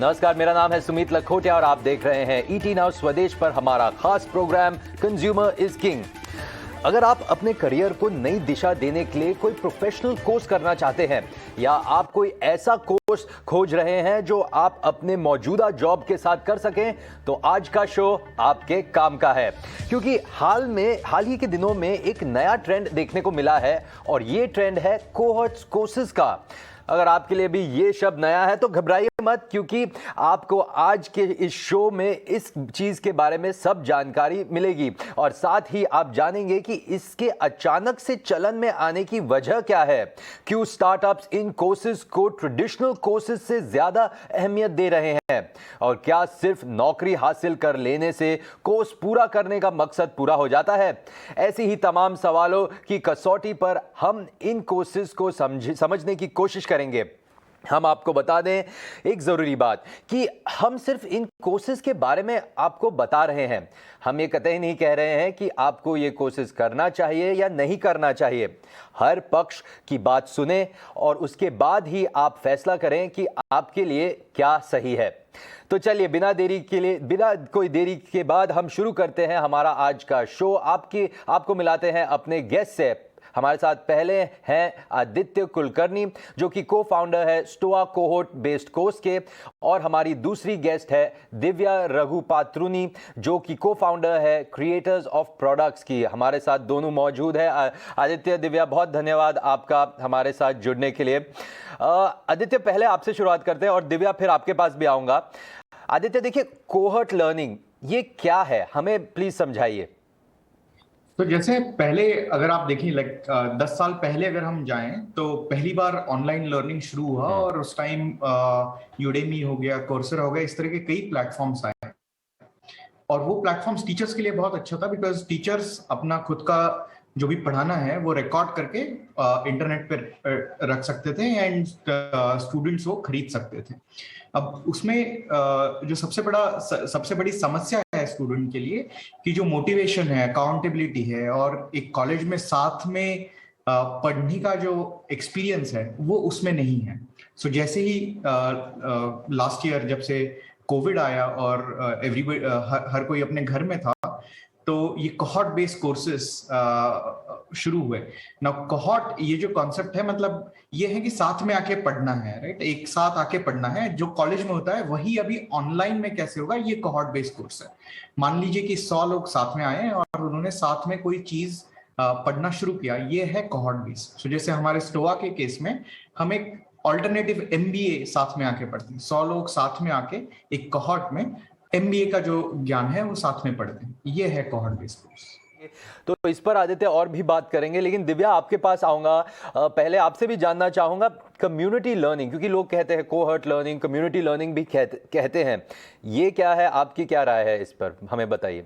नमस्कार, मेरा नाम है सुमित लखोटिया और आप देख रहे हैं ईटी नाउ स्वदेश पर हमारा खास प्रोग्राम कंज्यूमर इज किंग। अगर आप अपने करियर को नई दिशा देने के लिए कोई प्रोफेशनल कोर्स करना चाहते हैं या आप कोई ऐसा कोर्स खोज रहे हैं जो आप अपने मौजूदा जॉब के साथ कर सकें, तो आज का शो आपके काम का है। क्योंकि हाल ही के दिनों में एक नया ट्रेंड देखने को मिला है और ये ट्रेंड है कोहॉर्ट कोर्सेज का। अगर आपके लिए भी ये शब्द नया है तो घबराइए मत, क्योंकि आपको आज के इस शो में इस चीज के बारे में सब जानकारी मिलेगी और साथ ही आप जानेंगे कि इसके अचानक से चलन में आने की वजह क्या है, क्यों स्टार्टअप्स इन कोर्सेज को ट्रेडिशनल कोर्सेज से ज्यादा अहमियत दे रहे हैं और क्या सिर्फ नौकरी हासिल कर लेने से कोर्स पूरा करने का मकसद पूरा हो जाता है। ऐसी ही तमाम सवालों की कसौटी पर हम इन कोर्सेज को समझने की कोशिश करेंगे। हम आपको बता दें एक जरूरी बात कि हम सिर्फ इन कोर्सेज के बारे में आपको बता रहे हैं। हम ये कतई नहीं कह रहे हैं कि आपको ये कोर्सेज करना चाहिए या नहीं करना चाहिए। हर पक्ष की बात सुने और उसके बाद ही आप फैसला करें कि आपके लिए क्या सही है। तो चलिए बिना कोई देरी के बाद हम शुरू करते हैं हमारा आज का शो। आपको मिलाते हैं अपने गेस्ट से। हमारे साथ पहले हैं आदित्य कुलकर्णी, जो कि को फाउंडर है स्टोआ कोहोर्ट बेस्ड कोर्स के, और हमारी दूसरी गेस्ट है दिव्या रघुपात्रुनी, जो कि को फाउंडर है क्रिएटर्स ऑफ प्रोडक्ट्स की। हमारे साथ दोनों मौजूद है। आदित्य, दिव्या, बहुत धन्यवाद आपका हमारे साथ जुड़ने के लिए। आदित्य, पहले आपसे शुरुआत करते हैं और दिव्या फिर आपके पास भी आऊंगा। आदित्य, देखिए, कोहोर्ट लर्निंग ये क्या है, हमें प्लीज समझाइए। तो जैसे पहले अगर आप देखें 10 साल पहले अगर हम जाएं तो पहली बार ऑनलाइन लर्निंग शुरू हुआ और उस टाइम यूडेमी हो गया, कोर्सेरा हो गया, इस तरह के कई प्लेटफॉर्म्स आए और वो प्लेटफॉर्म्स टीचर्स के लिए बहुत अच्छा था बिकॉज टीचर्स अपना खुद का जो भी पढ़ाना है वो रिकॉर्ड करके इंटरनेट पर रख सकते थे एंड स्टूडेंट्स वो खरीद सकते थे। अब उसमें जो सबसे बड़ी समस्या है स्टूडेंट के लिए कि जो मोटिवेशन है, अकाउंटेबिलिटी है और एक कॉलेज में साथ में पढ़ने का जो एक्सपीरियंस है वो उसमें नहीं है। सो जैसे ही लास्ट ईयर जब से कोविड आया और एवरीबॉडी हर कोई अपने घर में था, तो ये कोहॉर्ट बेस्ड कोर्सेस शुरू हुए ना। कोहॉर्ट ये जो कॉन्सेप्ट है, मतलब ये है कि साथ में आके पढ़ना है, राइट, एक साथ आके पढ़ना है। जो कॉलेज में होता है वही अभी ऑनलाइन में कैसे होगा, ये कोहॉर्ट बेस्ड कोर्स है। मान लीजिए कि 100 लोग साथ में आए और उन्होंने साथ में कोई चीज पढ़ना शुरू किया, ये है कोहॉर्ट बेस्ड। सो जैसे हमारे स्टोआ के केस में हम एक ऑल्टरनेटिव एमबीए साथ में आके पढ़ते हैं। 100 लोग साथ में आके एक कोहॉर्ट में एमबीए का जो ज्ञान है वो साथ में पढ़ते हैं। ये है कोहॉर्ट बेस्ड कोर्स। तो इस पर आदित्य और भी बात करेंगे, लेकिन दिव्या आपके पास आऊंगा। पहले आपसे भी जानना चाहूंगा कम्युनिटी लर्निंग, क्योंकि लोग कहते हैं कोहॉर्ट लर्निंग, कम्युनिटी लर्निंग भी कहते हैं, ये क्या है, आपकी क्या राय है इस पर, हमें बताइए।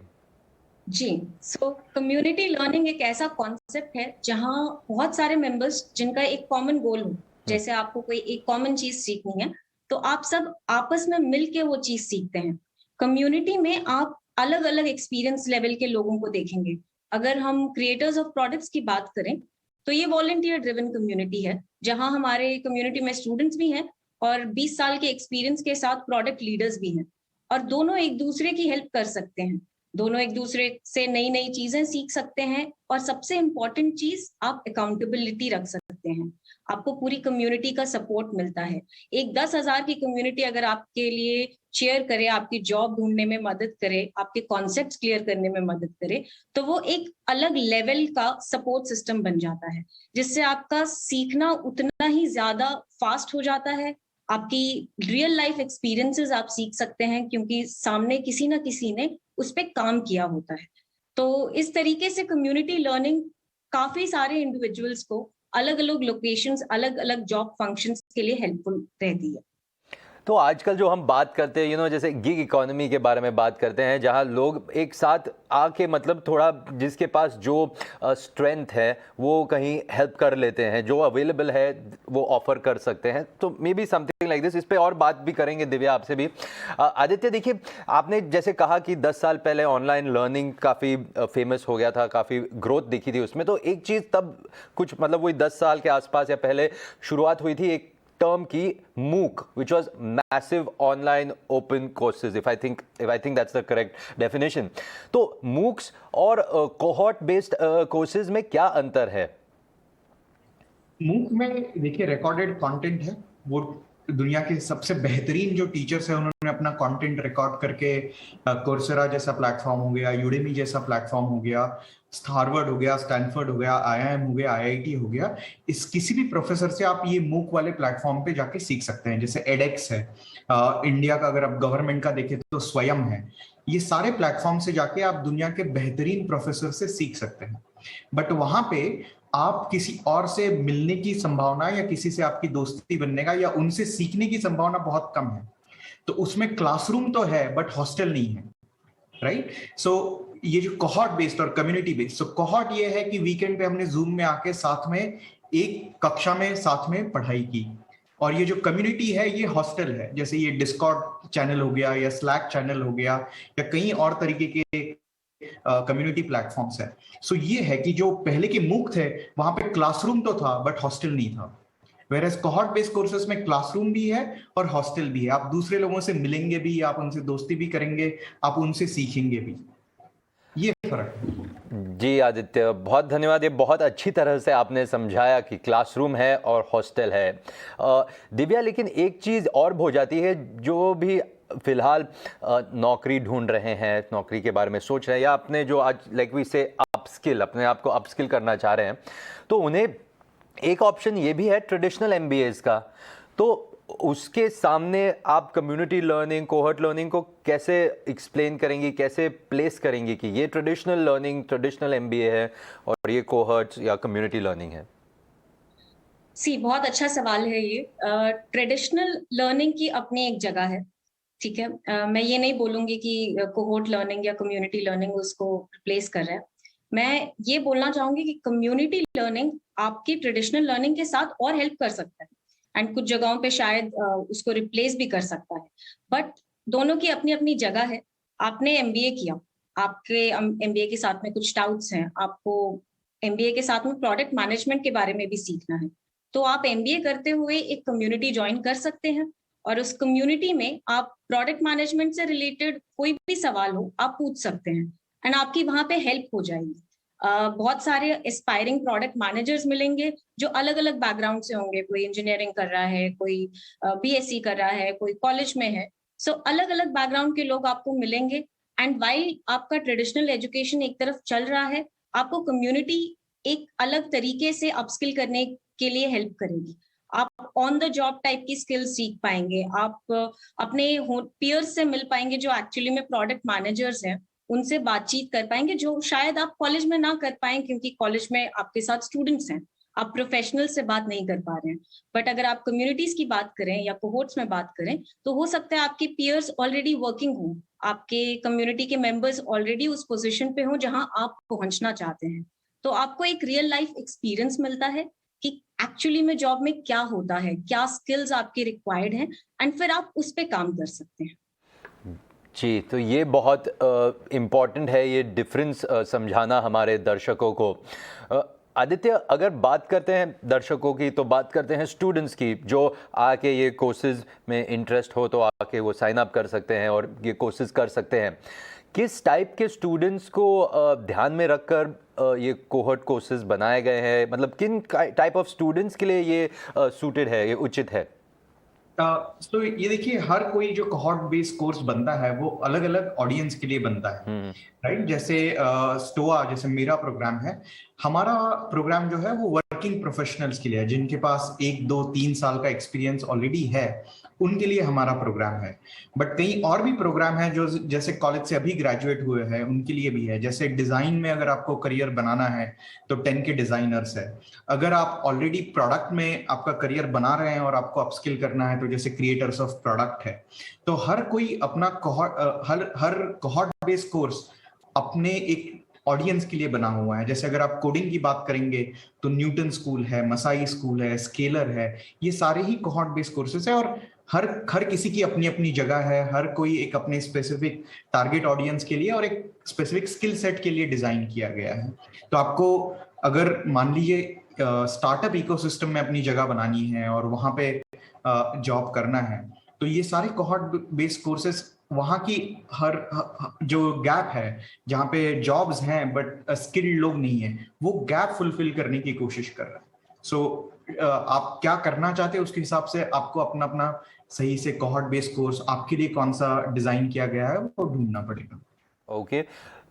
जी, सो कम्युनिटी लर्निंग एक ऐसा कॉन्सेप्ट है जहां बहुत सारे मेंबर्स जिनका एक कॉमन गोल हो। जैसे आपको कोई एक कॉमन चीज सीखनी है तो आप सब आपस में मिलके वो चीज सीखते हैं। कम्युनिटी में आप अलग अलग एक्सपीरियंस लेवल के लोगों को देखेंगे। अगर हम क्रिएटर्स ऑफ प्रोडक्ट्स की बात करें तो ये वॉलंटियर ड्रिवन कम्युनिटी है, जहां हमारे कम्युनिटी में स्टूडेंट्स भी हैं और 20 साल के एक्सपीरियंस के साथ प्रोडक्ट लीडर्स भी हैं, और दोनों एक दूसरे की हेल्प कर सकते हैं। दोनों एक दूसरे से नई नई चीजें सीख सकते हैं और सबसे इम्पोर्टेंट चीज, आप अकाउंटेबिलिटी रख सकते हैं। आपको पूरी कम्युनिटी का सपोर्ट मिलता है। एक 10,000 की कम्युनिटी अगर आपके लिए शेयर करे, आपकी जॉब ढूंढने में मदद करे, आपके कॉन्सेप्ट्स क्लियर करने में मदद करे, तो वो एक अलग लेवल का सपोर्ट सिस्टम बन जाता है, जिससे आपका सीखना उतना ही ज्यादा फास्ट हो जाता है। आपकी रियल लाइफ एक्सपीरियंसेस आप सीख सकते हैं क्योंकि सामने किसी ना किसी ने उस पर काम किया होता है। तो इस तरीके से कम्युनिटी लर्निंग काफी सारे इंडिविजुअल्स को अलग अलग लोकेशंस, अलग अलग जॉब फंक्शंस के लिए हेल्पफुल रहती है। तो आजकल जो हम बात करते हैं जैसे गिग इकोनॉमी के बारे में बात करते हैं, जहां लोग एक साथ आके, मतलब थोड़ा जिसके पास जो स्ट्रेंथ है वो कहीं हेल्प कर लेते हैं, जो अवेलेबल है वो ऑफर कर सकते हैं। तो may be something like this. इस पे और बात भी करेंगे दिव्या आपसे भी। आदित्य, देखिए, आपने जैसे कहा कि 10 साल पहले ऑनलाइन लर्निंग काफ़ी फेमस हो गया था, काफ़ी ग्रोथ दिखी थी उसमें। तो एक चीज़ तब कुछ, मतलब वही 10 साल के आसपास या पहले शुरुआत हुई थी एक term की MOOC, which was massive online open courses, if I think that's the correct definition. तो MOOCs और cohort based courses में क्या अंतर है? मूक में देखिए रिकॉर्डेड कंटेंट है, वो दुनिया के सबसे बेहतरीन जो टीचर्स हैं उन्होंने अपना कंटेंट रिकॉर्ड करके कोर्सेरा जैसा प्लेटफॉर्म हो गया, यूडेमी जैसा प्लेटफॉर्म हो गया, हार्वर्ड हो गया, स्टैनफोर्ड हो गया, आईआईएम हो गया, आईआईटी हो गया, इस किसी भी प्रोफेसर से आप ये मूक वाले प्लेटफॉर्म पे जाके सीख सकते हैं। जैसे एडेक्स है, इंडिया का अगर आप गवर्नमेंट का देखें तो स्वयं है। ये सारे प्लेटफॉर्म से जाके आप दुनिया के बेहतरीन प्रोफेसर से सीख सकते हैं। बट वहां पे आप किसी और से मिलने की संभावना या किसी से आपकी दोस्ती बनने का या उनसे सीखने की संभावना बहुत कम है। तो उसमें क्लासरूम तो है बट हॉस्टल नहीं है, राइट? सो ये जो कोहॉर्ट बेस्ड और कम्युनिटी बेस्ड, सो कोहॉर्ट ये है कि वीकेंड पे हमने जूम में आके साथ में एक कक्षा में साथ में पढ़ाई की, और ये जो कम्युनिटी है ये हॉस्टल है। जैसे ये डिस्कॉर्ड चैनल हो गया या स्लैक चैनल हो गया या कई और तरीके के कम्युनिटी प्लेटफॉर्म्स है। सो ये है कि जो पहले के मूक थे वहां पे क्लासरूम तो था बट हॉस्टल नहीं था, वेरएज कोहॉर्ट बेस्ड कोर्सेज में क्लासरूम भी है और हॉस्टल भी है। आप दूसरे लोगों से मिलेंगे भी, आप उनसे दोस्ती भी करेंगे, आप उनसे सीखेंगे भी, ये फर्क है। जी आदित्य, बहुत धन्यवाद। ये बहुत अच्छी तरह से आपने समझाया कि क्लासरूम है और हॉस्टल है। दिव्या, लेकिन एक चीज़ और हो जाती है, जो भी फिलहाल नौकरी ढूंढ रहे हैं, नौकरी के बारे में सोच रहे हैं, या अपने जो आज लाइक वी से अपस्किल, अपने आप को अपस्किल करना चाह रहे हैं, तो उन्हें एक ऑप्शन ये भी है ट्रेडिशनल एमबीएस का। तो उसके सामने आप कम्युनिटी लर्निंग, कोहॉर्ट लर्निंग को कैसे एक्सप्लेन करेंगी, कैसे प्लेस करेंगी कि ये ट्रेडिशनल लर्निंग, ट्रेडिशनल एमबीए है और ये कोहॉर्ट या कम्युनिटी लर्निंग है? बहुत अच्छा सवाल है ये। ट्रेडिशनल लर्निंग की अपनी एक जगह है, ठीक है। मैं ये नहीं बोलूंगी कि कोहोर्ट लर्निंग या कम्युनिटी लर्निंग उसको रिप्लेस कर रहा है। मैं ये बोलना चाहूंगी कि कम्युनिटी लर्निंग आपकी ट्रेडिशनल लर्निंग के साथ और हेल्प कर सकता है, एंड कुछ जगहों पे शायद उसको रिप्लेस भी कर सकता है, बट दोनों की अपनी अपनी जगह है। आपने एमबीए किया, आपके एमबीए के साथ में कुछ डाउट्स हैं, आपको एमबीए के साथ में प्रोडक्ट मैनेजमेंट के बारे में भी सीखना है, तो आप एमबीए करते हुए एक कम्युनिटी ज्वाइन कर सकते हैं, और उस कम्युनिटी में आप प्रोडक्ट मैनेजमेंट से रिलेटेड कोई भी सवाल हो आप पूछ सकते हैं, एंड आपकी वहां पे हेल्प हो जाएगी। बहुत सारे एस्पायरिंग प्रोडक्ट मैनेजर्स मिलेंगे जो अलग अलग बैकग्राउंड से होंगे, कोई इंजीनियरिंग कर रहा है, कोई बीएससी कर रहा है, कोई कॉलेज में है। सो अलग अलग बैकग्राउंड के लोग आपको मिलेंगे, एंड वाइल आपका ट्रेडिशनल एजुकेशन एक तरफ चल रहा है, आपको कम्युनिटी एक अलग तरीके से अपस्किल करने के लिए हेल्प करेगी। आप ऑन द जॉब टाइप की स्किल्स सीख पाएंगे, आप अपने पीयर्स से मिल पाएंगे जो एक्चुअली में प्रोडक्ट मैनेजर्स हैं, उनसे बातचीत कर पाएंगे जो शायद आप कॉलेज में ना कर पाए, क्योंकि कॉलेज में आपके साथ स्टूडेंट्स हैं, आप प्रोफेशनल से बात नहीं कर पा रहे हैं। बट अगर आप कम्युनिटीज की बात करें या कोहोर्ट्स में बात करें, तो हो सकता है आपके पीयर्स ऑलरेडी वर्किंग हो, आपके कम्युनिटी के मेंबर्स ऑलरेडी उस पोजीशन पे हो जहां आप पहुंचना चाहते हैं। तो आपको एक रियल लाइफ एक्सपीरियंस मिलता है कि एक्चुअली में जॉब में क्या होता है, क्या स्किल्स आपके रिक्वायर्ड हैं, एंड फिर आप उस पर काम कर सकते हैं। जी, तो ये बहुत इम्पॉर्टेंट है ये डिफरेंस समझाना हमारे दर्शकों को। आदित्य, अगर बात करते हैं दर्शकों की, तो बात करते हैं स्टूडेंट्स की, जो आके ये कोर्सेज में इंटरेस्ट हो तो आके वो साइन अप कर सकते हैं और ये कोर्सेज कर सकते हैं। किस टाइप के स्टूडेंट्स को ध्यान में रखकर ये कोहॉर्ट कोर्सेज बनाए गए हैं? मतलब किन टाइप ऑफ स्टूडेंट्स के लिए ये सूटेड है, ये उचित है? तो ये देखिए, हर कोई जो कोहॉर्ट बेस्ड कोर्स बनता है वो अलग अलग ऑडियंस के लिए बनता है, राइट? जैसे स्टोआ, जैसे मेरा प्रोग्राम है, हमारा प्रोग्राम जो है वो वर्किंग प्रोफेशनल्स के लिए है, जिनके पास 1, 2, 3 साल का एक्सपीरियंस ऑलरेडी है, उनके लिए हमारा प्रोग्राम है। बट कई और भी प्रोग्राम है जो जैसे कॉलेज से अभी ग्रेजुएट हुए हैं उनके लिए भी है। जैसे डिजाइन में अगर आपको करियर बनाना है तो 10 के डिजाइनर्स है। अगर आप ऑलरेडी प्रोडक्ट में आपका करियर बना रहे हैं और आपको अपस्किल करना है तो जैसे क्रिएटर्स ऑफ प्रोडक्ट है। तो हर कोई अपना हर कोहॉर्ट बेस्ड कोर्स अपने एक ऑडियंस के लिए बना हुआ है। जैसे अगर आप कोडिंग की बात करेंगे तो न्यूटन स्कूल है, मसाई स्कूल है, स्केलर है, ये सारे ही कोहॉर्ट बेस्ड कोर्सेज है, और हर किसी की अपनी अपनी जगह है। हर कोई एक अपने स्पेसिफिक टारगेट ऑडियंस के लिए और एक स्पेसिफिक स्किल सेट के लिए डिजाइन किया गया है। तो आपको अगर मान लीजिए स्टार्टअप इकोसिस्टम में अपनी जगह बनानी है और वहां पे जॉब करना है, तो ये सारे कोहॉर्ट बेस्ड कोर्सेज वहां की जो गैप है जहाँ पे जॉब्स हैं बट स्किल्ड लोग नहीं है, वो गैप फुलफिल करने की कोशिश कर रहा है। सो आप क्या करना चाहते हैं उसके हिसाब से आपको अपना अपना सही से कोहॉर्ट बेस्ड कोर्स आपके लिए कौन सा डिजाइन किया गया है वो ढूंढना पड़ेगा। ओके,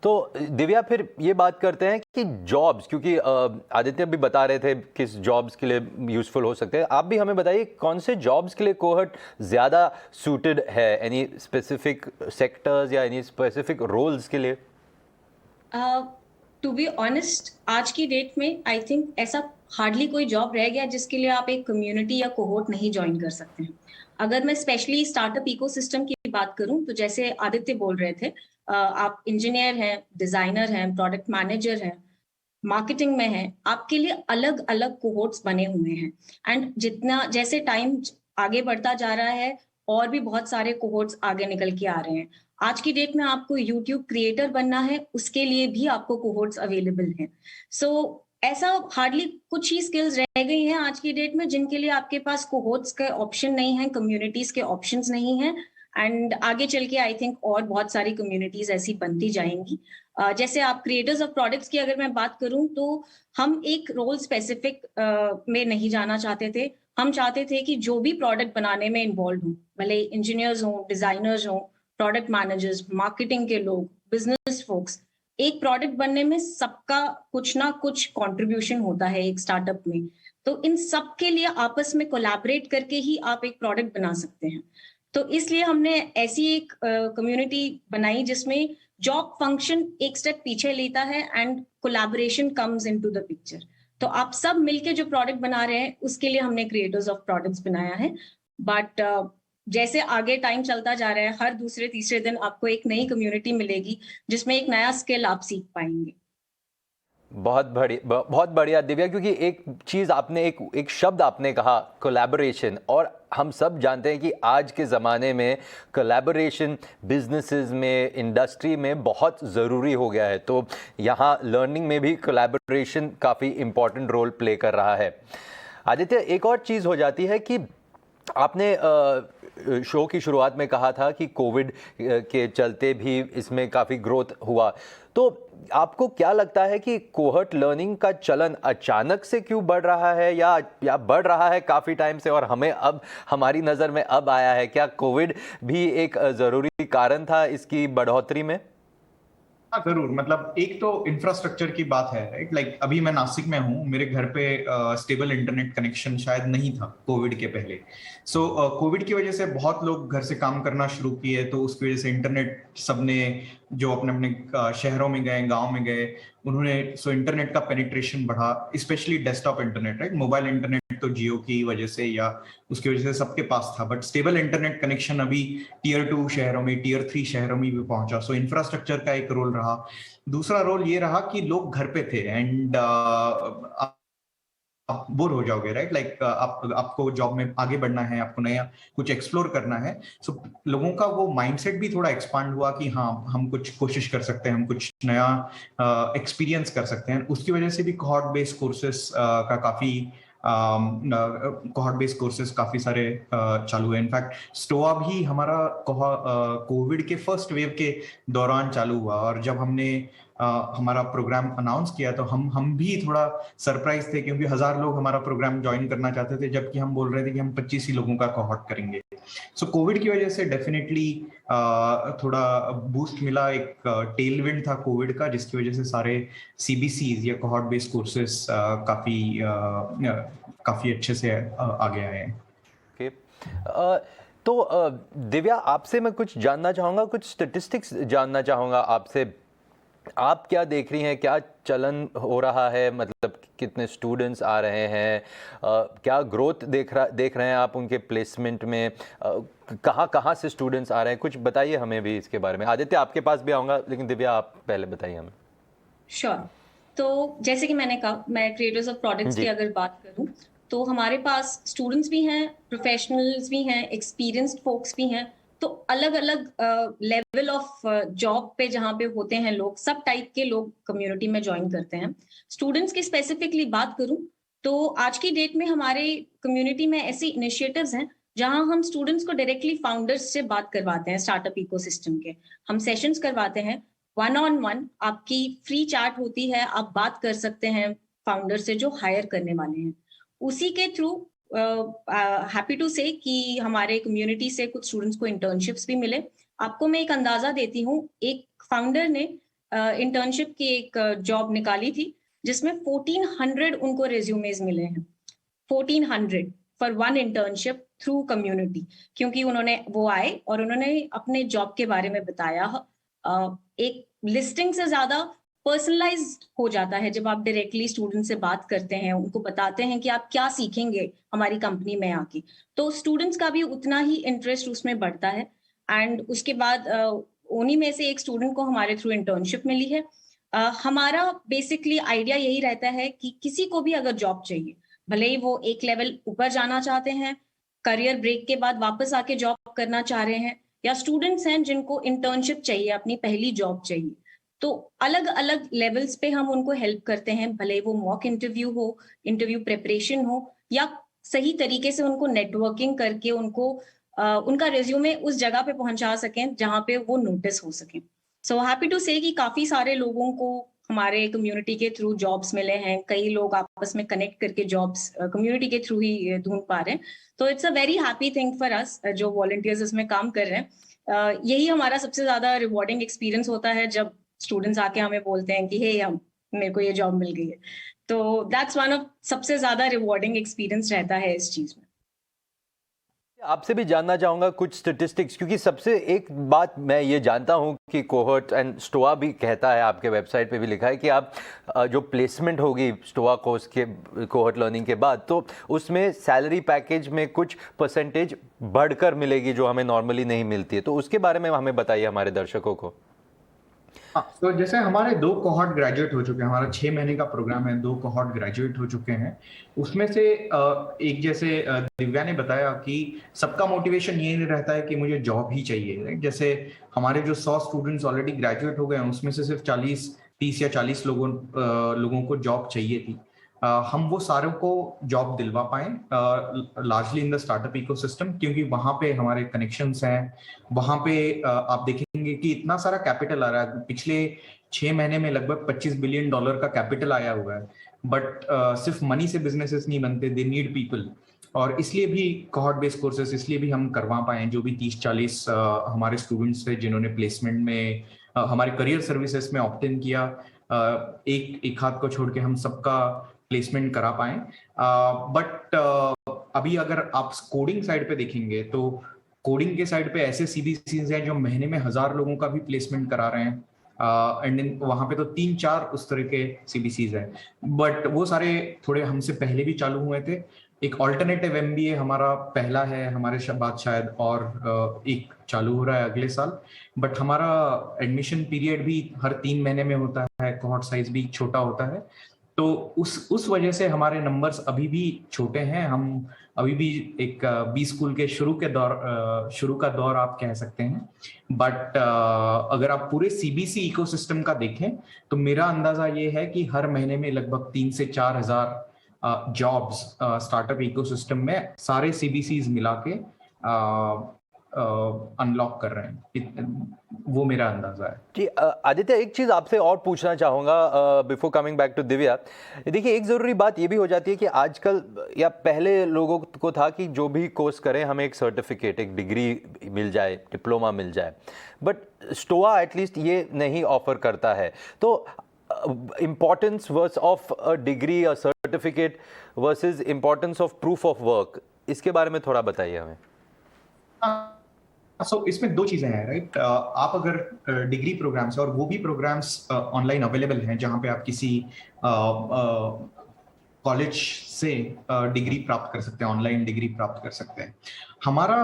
तो दिव्या फिर ये बात करते हैं कि जॉब्स, क्योंकि आदित्य भी बता रहे थे किस जॉब्स के लिए यूज़फुल हो सकते हैं, आप भी हमें बताइए कौन से जॉब्स के लिए कोहॉर्ट ज़्यादा सूटेड है, एनी स्पेसिफिक सेक्टर्स या एनी स्पेसिफिक रोल्स के लिए? टू बी ऑनेस्ट, आज की डेट में आई थिंक ऐसा हार्डली कोई जॉब रह गया जिसके लिए आप एक कम्युनिटी या कोहोर्ट नहीं ज्वाइन कर सकते हैं। अगर मैं स्पेशली स्टार्टअप इकोसिस्टम की बात करूं तो जैसे आदित्य बोल रहे थे, आप इंजीनियर हैं, डिजाइनर हैं, प्रोडक्ट मैनेजर हैं, मार्केटिंग में हैं, आपके लिए अलग अलग कोहोर्ट्स बने हुए हैं। एंड जितना जैसे टाइम आगे बढ़ता जा रहा है और भी बहुत सारे कोहोर्ट्स आगे निकल के आ रहे हैं। आज की डेट में आपको यूट्यूब क्रिएटर बनना है, उसके लिए भी आपको कोहोर्ट्स अवेलेबल हैं। सो ऐसा हार्डली कुछ ही स्किल्स रह गई हैं आज की डेट में जिनके लिए आपके पास कोहोर्ट्स के ऑप्शन नहीं है, कम्युनिटीज के ऑप्शंस नहीं है। एंड आगे चल के आई थिंक और बहुत सारी कम्युनिटीज ऐसी बनती जाएंगी। जैसे आप क्रिएटर्स ऑफ प्रोडक्ट्स की अगर मैं बात करूं तो हम एक रोल स्पेसिफिक में नहीं जाना चाहते थे। हम चाहते थे कि जो भी प्रोडक्ट बनाने में इन्वॉल्व हो, भले इंजीनियर्स हों, डिजाइनर्स हों, प्रोडक्ट मैनेजर्स, मार्केटिंग के लोग, बिजनेस फोक्स, एक प्रोडक्ट बनने में सबका कुछ ना कुछ कंट्रीब्यूशन होता है एक स्टार्टअप में। तो इन सब के लिए आपस में कोलैबोरेट करके ही आप एक प्रोडक्ट बना सकते हैं। तो इसलिए हमने ऐसी एक कम्युनिटी बनाई जिसमें जॉब फंक्शन एक स्टेप पीछे लेता है and collaboration comes into the picture. तो आप सब मिलके जो प्रोडक्ट बना रहे हैं उसके लिए हमने क्रिएटर्स ऑफ प्रोडक्ट्स बनाया है। बट जैसे आगे टाइम चलता जा रहा है, हर दूसरे तीसरे दिन आपको एक नई कम्युनिटी मिलेगी जिसमें एक नया स्किल आप सीख पाएंगे। बहुत बढ़िया दिव्या, क्योंकि एक चीज़ आपने एक शब्द आपने कहा, कोलैबोरेशन, और हम सब जानते हैं कि आज के ज़माने में कोलैबोरेशन बिजनेसेस में, इंडस्ट्री में बहुत ज़रूरी हो गया है। तो यहाँ लर्निंग में भी कोलैबोरेशन काफ़ी इम्पॉर्टेंट रोल प्ले कर रहा है। आदित्य, एक और चीज़ हो जाती है कि आपने शो की शुरुआत में कहा था कि कोविड के चलते भी इसमें काफ़ी ग्रोथ हुआ, तो आपको क्या लगता है कि कोहॉर्ट लर्निंग का चलन अचानक से क्यों बढ़ रहा है, या बढ़ रहा है काफ़ी टाइम से और हमें अब हमारी नज़र में अब आया है? क्या कोविड भी एक ज़रूरी कारण था इसकी बढ़ोतरी में? हाँ जरूर, मतलब एक तो इंफ्रास्ट्रक्चर की बात है, राइट। लाइक अभी मैं नासिक में हूँ, मेरे घर पे स्टेबल इंटरनेट कनेक्शन शायद नहीं था कोविड के पहले। सो कोविड की वजह से बहुत लोग घर से काम करना शुरू किए, तो उसकी वजह से इंटरनेट सबने जो अपने अपने शहरों में गए, गांव में गए, उन्होंने इंटरनेट का पेनिट्रेशन बढ़ा, specially desktop internet, right. Mobile internet तो जियो की वजह से या उसकी वजह से सबके पास था, बट स्टेबल इंटरनेट कनेक्शन अभी टियर 2 शहरों में, टियर 3 शहरों में भी पहुंचा। सो इंफ्रास्ट्रक्चर का एक रोल रहा। दूसरा रोल ये रहा कि लोग घर पे थे एंड आप बोर हो जाओगे, राइट। लाइक आपको जॉब में आगे बढ़ना है, आपको नया कुछ एक्सप्लोर करना है। सो लोगों का वो माइंडसेट भी थोड़ा एक्सपांड हुआ कि हाँ, हम कुछ कोशिश कर सकते हैं, हम कुछ नया एक्सपीरियंस कर सकते हैं। उसकी वजह से भी कोहॉर्ट बेस्ड कोर्सेस का काफी कोहॉर्ट बेस्ड कोर्सेज काफी सारे चालू है। इनफैक्ट स्टोआ भी हमारा कोविड के फर्स्ट वेव के दौरान चालू हुआ, और जब हमने हमारा प्रोग्राम अनाउंस किया तो हम भी थोड़ा सरप्राइज थे, क्योंकि 1000 लोग हमारा प्रोग्राम ज्वाइन करना चाहते थे, जबकि हम बोल रहे थे कि हम 25 ही लोगों का कोहॉर्ट करेंगे। सो कोविड की वजह से डेफिनेटली थोड़ा बूस्ट मिला, एक टेलविंड था कोविड का, जिसकी वजह से सारे सीबीसीज या कोहॉर्ट बेस्ड कोर्सेज काफी अच्छे से आगे आए हैं। ओके, तो दिव्या, आपसे मैं कुछ जानना चाहूँगा, कुछ स्टेटिस्टिक्स जानना चाहूँगा आपसे। आप क्या देख रही हैं, क्या चलन हो रहा है, मतलब कितने स्टूडेंट्स आ रहे हैं, क्या ग्रोथ देख रहे हैं आप उनके प्लेसमेंट में, कहाँ से स्टूडेंट्स आ रहे हैं? कुछ बताइए हमें भी इसके बारे में। आदित्य, आपके पास भी आऊँगा, लेकिन दिव्या आप पहले बताइए हमें। श्योर। तो जैसे कि मैंने कहा, मैं क्रिएटर्स ऑफ प्रोडक्ट्स की अगर बात करूं तो हमारे पास स्टूडेंट्स भी हैं, प्रोफेशनल्स भी हैं, एक्सपीरियंस्ड फोक्स भी हैं। तो अलग अलग लेवल ऑफ जॉब पे जहाँ पे होते हैं लोग, सब टाइप के लोग कम्युनिटी में ज्वाइन करते हैं। स्टूडेंट्स की स्पेसिफिकली बात करूं तो आज की डेट में हमारे कम्युनिटी में ऐसे इनिशिएटिव्स हैं जहां हम स्टूडेंट्स को डायरेक्टली फाउंडर्स से बात करवाते हैं, स्टार्टअप इकोसिस्टम के हम सेशंस करवाते हैं, 1-on-1 आपकी फ्री चैट होती है, आप बात कर सकते हैं फाउंडर से जो हायर करने वाले हैं। उसी के थ्रू हैप्पी टू से कि हमारे कम्युनिटी से कुछ स्टूडेंट्स को इंटर्नशिप्स भी मिले। आपको मैं एक अंदाजा देती हूँ, एक फाउंडर ने इंटर्नशिप की एक जॉब निकाली थी जिसमें 1400 उनको रेज्यूमेज मिले हैं, 1400 for one internship through community, क्योंकि वो आए और उन्होंने अपने जॉब के बारे में बताया। एक लिस्टिंग से ज्यादा पर्सनलाइज्ड हो जाता है जब आप डायरेक्टली स्टूडेंट से बात करते हैं, उनको बताते हैं कि आप क्या सीखेंगे हमारी कंपनी में आके, तो स्टूडेंट्स का भी उतना ही इंटरेस्ट उसमें बढ़ता है। एंड उसके बाद उन्हीं में से एक स्टूडेंट को हमारे थ्रू इंटर्नशिप मिली है। हमारा बेसिकली आइडिया यही रहता है कि किसी को भी अगर जॉब चाहिए, भले ही वो एक लेवल ऊपर जाना चाहते हैं, करियर ब्रेक के बाद वापस आके जॉब करना चाह रहे हैं, या स्टूडेंट्स हैं जिनको इंटर्नशिप चाहिए, अपनी पहली जॉब चाहिए, तो अलग अलग लेवल्स पे हम उनको हेल्प करते हैं, भले वो मॉक इंटरव्यू हो, इंटरव्यू प्रिपरेशन हो, या सही तरीके से उनको नेटवर्किंग करके उनको उनका रिज्यूमे उस जगह पे पहुंचा सकें जहां पे वो नोटिस हो सकें। सो हैप्पी टू से कि काफी सारे लोगों को हमारे कम्युनिटी के थ्रू जॉब्स मिले हैं, कई लोग आपस में कनेक्ट करके जॉब्स कम्युनिटी के थ्रू ही ढूंढ पा रहे हैं। तो it's a very happy thing for us जो वॉलंटियर्स इसमें काम कर रहे हैं। यही हमारा सबसे ज्यादा रिवॉर्डिंग एक्सपीरियंस होता है जब स्टूडेंट्स आके हमें बोलते हैं कि हे मेरे को ये जॉब मिल गई है, तो दैट्स वन ऑफ सबसे ज्यादा रिवॉर्डिंग एक्सपीरियंस रहता है इस चीज में। आपसे भी जानना चाहूंगा कुछ स्टैटिस्टिक्स, क्योंकि सबसे एक बात मैं ये जानता हूं कि कोहर्ट एंड स्टोआ भी कहता है, आपके वेबसाइट पे भी लिखा है कि आप जो प्लेसमेंट होगी स्टोआ कोर्स के कोहर्ट लर्निंग के बाद, तो उसमें सैलरी पैकेज में कुछ परसेंटेज बढ़कर मिलेगी जो हमें नॉर्मली नहीं मिलती है, तो उसके बारे में हमें बताइए हमारे दर्शकों को। तो जैसे हमारे 2 कोहॉर्ट ग्रेजुएट हो चुके हैं, हमारा 6 महीने का प्रोग्राम है, 2 कोहॉर्ट ग्रेजुएट हो चुके हैं। उसमें से एक जैसे दिव्या ने बताया कि सबका मोटिवेशन ये नहीं रहता है कि मुझे जॉब ही चाहिए। जैसे हमारे जो 100 स्टूडेंट्स ऑलरेडी ग्रेजुएट हो गए हैं, उसमें से सिर्फ 30 या 40 लोगों को जॉब चाहिए थी। हम वो सारों को जॉब दिलवा पाए, largely in the startup ecosystem, क्योंकि वहां पे हमारे कनेक्शंस हैं। वहां पे आप देखेंगे कि इतना सारा कैपिटल आ रहा है, पिछले 6 महीने में लगभग $25 बिलियन का कैपिटल आया हुआ है। बट सिर्फ मनी से बिजनेसेस नहीं बनते, दे नीड पीपल। और इसलिए भी कोहॉर्ट बेस्ड कोर्सेस इसलिए भी हम करवा पाए, जो भी 30-40 हमारे स्टूडेंट्स थे जिन्होंने प्लेसमेंट में हमारे करियर सर्विसेज में ऑप्ट इन किया, एक हाथ को छोड़ के हम सबका प्लेसमेंट करा पाए। बट अभी अगर आप कोडिंग साइड पे देखेंगे तो कोडिंग के साइड पे ऐसे सीबीसीज हैं जो महीने में 1000 लोगों का भी प्लेसमेंट करा रहे हैं। एंड वहां पे तो 3-4 उस तरह के सीबीसीज हैं, बट वो सारे थोड़े हमसे पहले भी चालू हुए थे। एक ऑल्टरनेटिव एमबीए हमारा पहला है, हमारे बाद शायद और एक चालू हो रहा है अगले साल। बट हमारा एडमिशन पीरियड भी हर 3 महीने में होता है, कोहॉर्ट साइज भी छोटा होता है, तो उस वजह से हमारे नंबर्स अभी भी छोटे हैं। हम अभी भी एक बी स्कूल के शुरू का दौर आप कह सकते हैं। बट अगर आप पूरे सीबीसी इकोसिस्टम का देखें तो मेरा अंदाजा ये है कि हर महीने में लगभग 3 से 4 हजार जॉब्स स्टार्टअप इकोसिस्टम में सारे सीबीसीज मिला के अनलॉक कर रहे हैं। वो मेरा अंदाजा है जी। आदित्य, एक चीज़ आपसे और पूछना चाहूँगा before coming back to Divya. देखिए, एक ज़रूरी बात ये भी हो जाती है कि आजकल या पहले लोगों को था कि जो भी कोर्स करें हमें एक सर्टिफिकेट, एक डिग्री मिल जाए, डिप्लोमा मिल जाए, बट स्टोआ एटलीस्ट ये नहीं ऑफर करता है। तो importance versus of a degree, a certificate versus importance of proof of work, इसके बारे में थोड़ा बताइए हमें। इसमें 2 चीजें हैं, राइट। आप अगर डिग्री प्रोग्राम्स, और वो भी प्रोग्राम्स ऑनलाइन अवेलेबल हैं जहां पे आप किसी कॉलेज से डिग्री प्राप्त कर सकते हैं, ऑनलाइन डिग्री प्राप्त कर सकते हैं। हमारा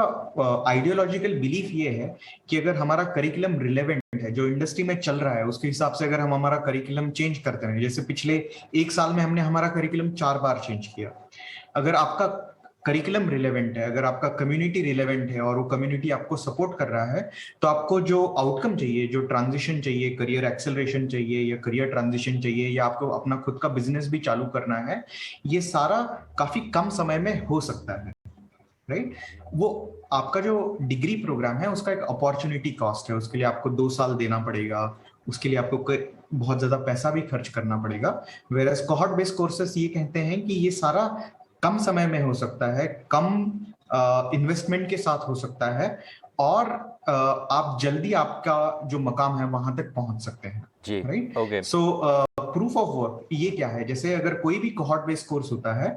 आइडियोलॉजिकल बिलीफ ये है कि अगर हमारा करिकुलम रिलेवेंट है, जो इंडस्ट्री में चल रहा है उसके हिसाब से अगर हम हमारा करिकुलम चेंज करते हैं, जैसे पिछले 1 साल में हमने हमारा करिकुलम 4 बार चेंज किया। अगर आपका करिकुलम रिलेवेंट है, अगर आपका कम्युनिटी रिलेवेंट है और वो कम्युनिटी आपको सपोर्ट कर रहा है, तो आपको जो आउटकम चाहिए, जो ट्रांजिशन चाहिए, करियर एक्सेलरेशन चाहिए या करियर ट्रांजिशन चाहिए, या आपको अपना खुद का बिजनेस भी चालू करना है, ये सारा काफी कम समय में हो सकता है, राइट? वो आपका जो डिग्री प्रोग्राम है उसका एक अपॉर्चुनिटी कॉस्ट है, उसके लिए आपको 2 साल देना पड़ेगा, उसके लिए आपको बहुत ज्यादा पैसा भी खर्च करना पड़ेगा। वेयरएज कोहॉर्ट बेस्ड कोर्सेस ये कहते हैं कि ये सारा कम समय में हो सकता है, कम इन्वेस्टमेंट के साथ हो सकता है, और आप जल्दी आपका जो मकाम है वहां तक पहुंच सकते हैं, right? Okay. So proof of work ये क्या है? जैसे अगर कोई भी कोहॉर्ट बेस्ड कोर्स होता है,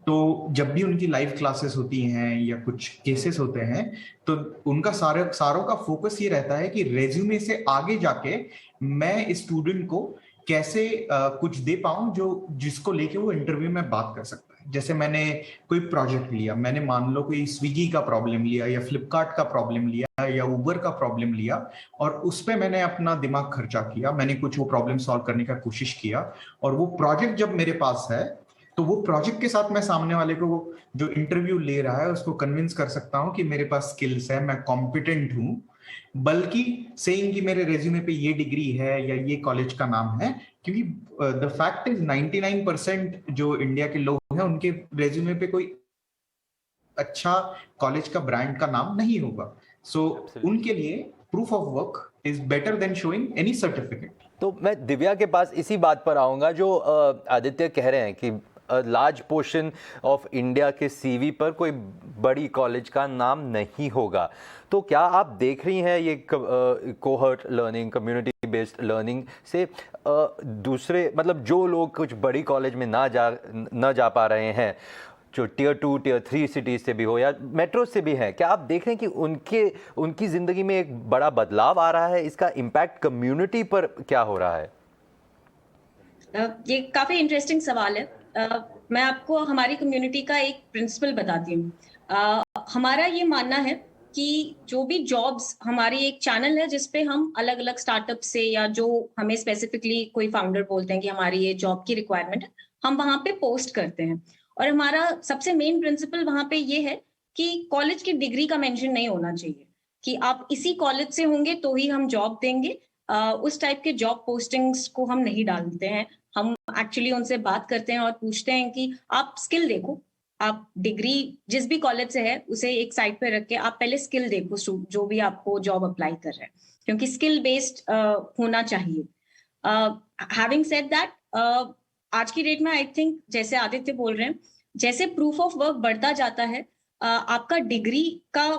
तो जब भी उनकी लाइव क्लासेस होती हैं या कुछ केसेस होते हैं, तो उनका सारों का फोकस ये रहता है कि रेज्यूमे से आगे जाके मैं इस स्टूडेंट को कैसे कुछ दे पाऊं जो जिसको लेके वो इंटरव्यू में बात कर सकता है। जैसे मैंने कोई प्रोजेक्ट लिया, मैंने मान लो कोई स्विगी का प्रॉब्लम लिया या फ्लिपकार्ट का प्रॉब्लम लिया या उबर का प्रॉब्लम लिया, और उस पे मैंने अपना दिमाग खर्चा किया, मैंने कुछ वो प्रॉब्लम सॉल्व करने का कोशिश किया, और वो प्रोजेक्ट जब मेरे पास है, तो वो प्रोजेक्ट के साथ मैं सामने वाले को जो इंटरव्यू ले रहा है उसको कन्विंस कर सकता हूँ कि मेरे पास स्किल्स है, मैं कॉम्पिटेंट हूँ, बल्कि सेइंग कि मेरे रेज्यूमे पे ये डिग्री है या ये कॉलेज का नाम है। क्योंकि द फैक्ट इज 99% जो इंडिया के लोग हैं उनके रेज्यूमे पे कोई अच्छा कॉलेज का ब्रांड का नाम नहीं होगा। सो उनके लिए proof of work is better than showing any certificate. तो मैं दिव्या के पास इसी बात पर आऊंगा जो आदित्य कह रहे हैं कि लार्ज पोर्शन ऑफ इंडिया के सीवी पर कोई बड़ी कॉलेज का नाम नहीं होगा। तो क्या आप देख रही हैं ये cohort learning, community based learning से दूसरे, मतलब जो लोग कुछ बड़ी कॉलेज में ना जा पा रहे हैं, जो टियर 2 टियर 3 सिटीज से भी हो या मेट्रो से भी हैं, क्या आप देख रहे हैं कि उनकी ज़िंदगी में एक बड़ा बदलाव आ रहा है? इसका इम्पैक्ट कम्युनिटी पर क्या हो रहा है? ये काफ़ी इंटरेस्टिंग सवाल है। मैं आपको हमारी कम्युनिटी का एक प्रिंसिपल बताती हूँ। हमारा ये मानना है कि जो भी जॉब्स, हमारी एक चैनल है जिसपे हम अलग अलग स्टार्टअप से या जो हमें स्पेसिफिकली कोई फाउंडर बोलते हैं कि हमारी ये जॉब की रिक्वायरमेंट है, हम वहां पे पोस्ट करते हैं। और हमारा सबसे मेन प्रिंसिपल वहां पे ये है कि कॉलेज की डिग्री का मेंशन नहीं होना चाहिए कि आप इसी कॉलेज से होंगे तो ही हम जॉब देंगे। उस टाइप के जॉब पोस्टिंग्स को हम नहीं डालते हैं। हम एक्चुअली उनसे बात करते हैं और पूछते हैं कि आप स्किल देखो, आप डिग्री जिस भी कॉलेज से है उसे एक साइड पे रख के आप पहले स्किल देखो, जो भी आपको जॉब अप्लाई कर रहे हैं, क्योंकि स्किल बेस्ड होना चाहिए। हैविंग सेड दैट, आज की डेट में आई थिंक जैसे आदित्य बोल रहे हैं, जैसे प्रूफ ऑफ वर्क बढ़ता जाता है, आपका डिग्री का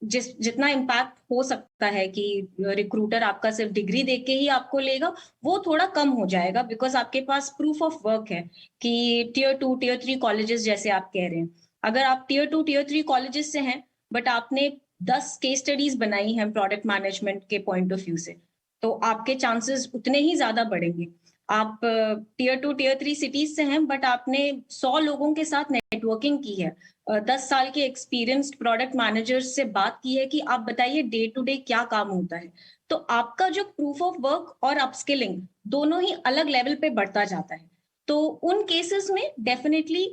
जितना इम्पैक्ट हो सकता है कि रिक्रूटर आपका सिर्फ डिग्री देख के ही आपको लेगा, वो थोड़ा कम हो जाएगा, बिकॉज आपके पास प्रूफ ऑफ वर्क है कि टियर 2 टियर 3 कॉलेजेस जैसे आप कह रहे हैं, अगर आप टियर 2 टियर 3 कॉलेजेस से हैं बट आपने 10 केस स्टडीज बनाई हैं प्रोडक्ट मैनेजमेंट के पॉइंट ऑफ व्यू से, तो आपके चांसेस उतने ही ज्यादा बढ़ेंगे। आप टियर 2 टियर 3 सिटीज से हैं बट आपने 100 लोगों के साथ नेटवर्किंग की है, 10 साल के एक्सपीरियंस्ड प्रोडक्ट मैनेजर्स से बात की है कि आप बताइए डे टू डे क्या काम होता है, तो आपका जो प्रूफ ऑफ वर्क और अपस्किलिंग दोनों ही अलग लेवल पे बढ़ता जाता है। तो उन केसेस में डेफिनेटली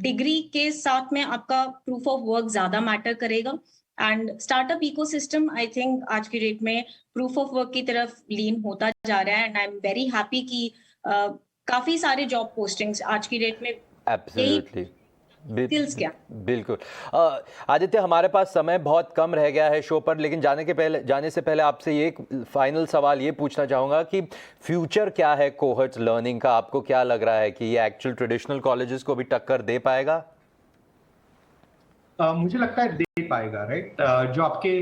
डिग्री के साथ में आपका प्रूफ ऑफ वर्क ज्यादा मैटर करेगा। And startup ecosystem I think आज की डेट में प्रूफ ऑफ वर्क की तरफ लीन होता जा रहा है, and I am very happy कि काफी सारे जॉब पोस्टिंग्स आज की डेट में एब्सोल्युटली स्किल्स क्या। बिल्कुल। आदित्य, हमारे पास समय बहुत कम रह गया है शो पर, लेकिन जाने से पहले आपसे ये एक फाइनल सवाल ये पूछना चाहूँगा कि फ्यूचर क्या है कोहर्ट लर्निंग का? आपको क्या लग रहा है कि ये एक्चुअल ट्रेडिशनल कॉलेजेस को भी टक्कर दे पाएगा? मुझे लगता है दे पाएगा, राइट? जो आपके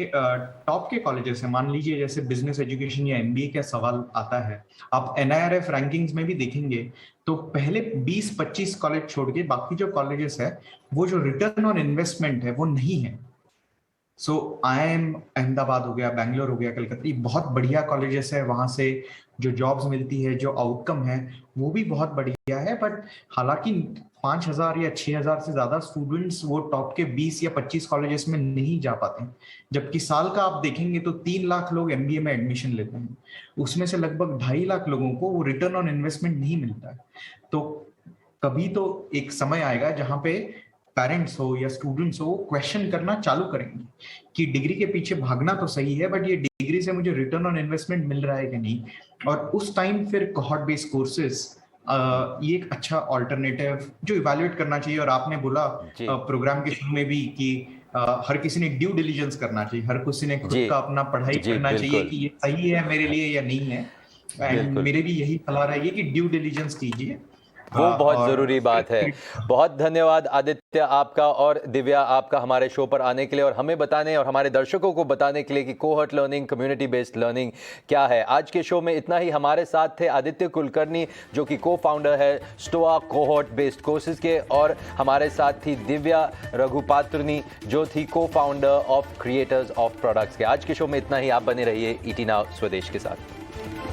टॉप के कॉलेजेस हैं, मान लीजिए जैसे बिजनेस एजुकेशन या एमबीए का सवाल आता है, आप एनआईआरएफ रैंकिंग्स में भी देखेंगे तो पहले 20-25 कॉलेज छोड़ के बाकी जो कॉलेजेस है वो जो रिटर्न ऑन इन्वेस्टमेंट है वो नहीं है। सो IIM अहमदाबाद हो गया, बैंगलोर हो गया, कलकत्ता, ये बहुत बढ़िया कॉलेजेस है, वहां से जो जॉब्स मिलती है, जो आउटकम है वो भी बहुत बढ़िया है। बट हालांकि 5,000 या 6,000 से ज्यादा स्टूडेंट्स वो टॉप के 20 या 25 कॉलेजेस में नहीं जा पाते हैं, जबकि साल का आप देखेंगे तो 3 लाख लोग MBA में एडमिशन लेते हैं, उसमें से लगभग 2.5 लाख लोगों को वो रिटर्न ऑन इन्वेस्टमेंट नहीं मिलता है। तो कभी तो एक समय आएगा जहां पे पेरेंट्स हो या स्टूडेंट्स हो क्वेश्चन करना चालू करेंगे कि डिग्री के पीछे भागना तो सही है, बट ये डिग्री से मुझे रिटर्न ऑन इन्वेस्टमेंट मिल रहा है कि नहीं। और उस टाइम फिर कोहॉर्ट बेस्ड कोर्सेज ये एक अच्छा ऑल्टरनेटिव जो इवैल्यूएट करना चाहिए। और आपने बोला प्रोग्राम के शुरू में भी कि हर किसी ने ड्यू डिलिजेंस करना चाहिए, हर किसी ने खुद का अपना पढ़ाई करना चाहिए कि ये सही है मेरे लिए या नहीं है। एंड मेरे भी यही सलाह रहेगी कि ड्यू डिलिजेंस कीजिए, वो बहुत जरूरी बात है। बहुत धन्यवाद आदित्य आपका और दिव्या आपका हमारे शो पर आने के लिए और हमें बताने और हमारे दर्शकों को बताने के लिए कि cohort learning, community based learning क्या है। आज के शो में इतना ही। हमारे साथ थे आदित्य कुलकर्णी जो कि को फाउंडर है स्टोआ कोहॉर्ट बेस्ड कोर्सेज के, और हमारे साथ थी दिव्या रघुपात्रनी जो थी को founder of creators of products के। आज के शो में इतना ही। आप बने रहिए ईटी नाउ स्वदेश के साथ।